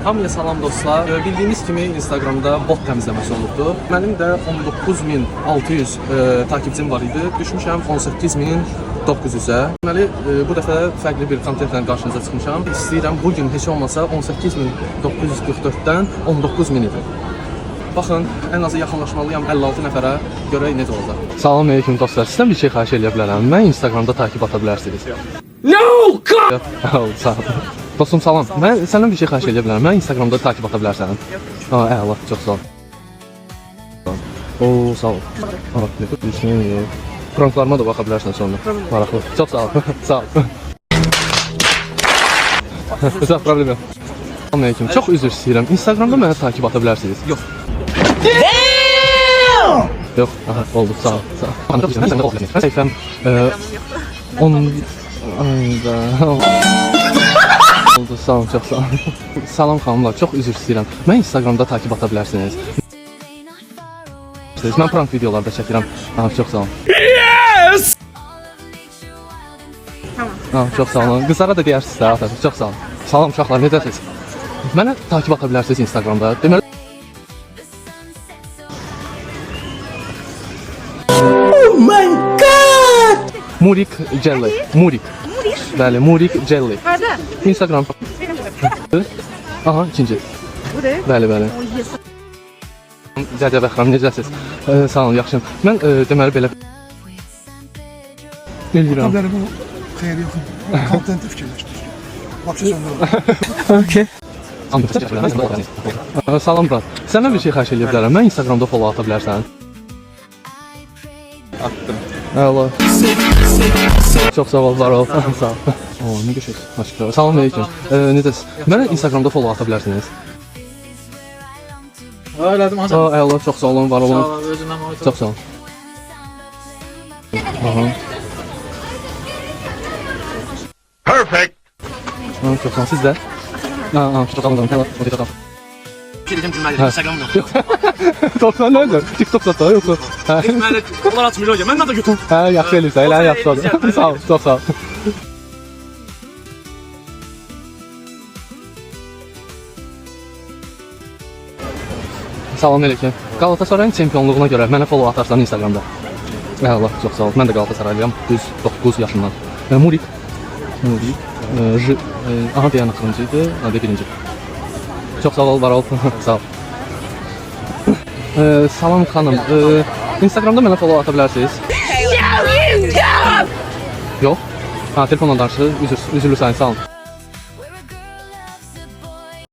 Hamıya salam dostlar. Bildiyiniz kimi Instagramda bot təmizləməsi olubdu. Mənim də 19.600 takipçim var idi. Düşmüşəm 18.900-ə. Deməli, bu dəfə fərqli bir kontentlə qarşınıza çıxmışam. İstəyirəm bugün heç olmasa 18.944-dən 19.000 idi. Baxın, ən azı yaxınlaşmalıyam 56 nəfərə, görək necə olacaq. Salam aleyküm dostlar. Sizdən bir şey xahiş edə bilərəm. Mən Instagramda takip ata bilərsiniz. No! Sağ ol. Dostum salam. Mən səndən bir şey xahiş edə bilərəm. Mən Instagramda takip ata bilərsən. Əla, çox sağ ol. Oo, sağ ol. Pranklarıma da baxa bilərsən sonra. Maraqlı. Çox sağ ol. Sağ ol. Heç problem yox. Salam aleyküm. Çox üzr istəyirəm. Instagramda mənə takip ata bilərsiniz. Yox. Yox, aha, oldu, sağ ol. Səhifəm 10... Oldu, sağ olun, çox sağ olun. Salam xanımlar, çox üzr istəyirəm. Mən Instagramda takip ata bilərsiniz. Mən prank videolarda çəkirəm. Çox sağ olun. Yes! Tamam. Çox sağ olun. Qızlara da deyərsiniz də, atasınız. Çox sağ olun. Salam uşaqlar, necəsiniz? Mənə takip ata bilərsiniz Instagramda. Deməli... Oh my god! Murik Jelly. Murik. Bəli, Murik Jelly. Harada? Instagram. Aha, ikinci. Bəli, bəli. Cəcə bəxram, necəsiniz? Sağ olun, yaxşıyım. Mən deməli belə... Eləyirəm. Tabii bu xeyri yox. Kontenti fikirləşdir. Vapşə söndürürəm. Okey. Salam brat. Səndən bir şey xahiş edə bilərəm. Mən Instagramda follow ata bilərsən. Attım. Əla. Çox sağ ol, var ol. Sağ ol. Oo, nə gözəl. Maşallah. Salam aleyküm. Necəsiz? Mənə Instagramda follow ata bilərsiniz. Elədim hocam. Əla, çox sağ olun, var olun. Sağ ol, özündən məmnun. Çox sağ olun. Aha. Perfect. Çok sağ olun. Siz de? Çok sağ olun. Tamam. Dedim cümlədir, Instagram yox. Dostlar nerede? TikTok'da da yoksa? Mən onlar açmır hocam. Mən də götüm. Hə, yaxşı eləyirsən. Elə yaxşı oldu. Sağ ol, çox sağ ol. Salam aleyküm. Galatasarayın çempionluğuna görə mənə follow atarsan Instagramda. Allah, çox sağ ol. Mən də Galatasaraylıyam. Düz 9 yaşından. Murik. Aha, deyən axırıncıydı. Hadi birinci. Çok sağ ol, var ol. Sağ ol. Salam xanım. Instagramda mənə follow ata bilərsiniz. Yox. Ha, telefonla danışır. Üzürlüsən, sağ olun.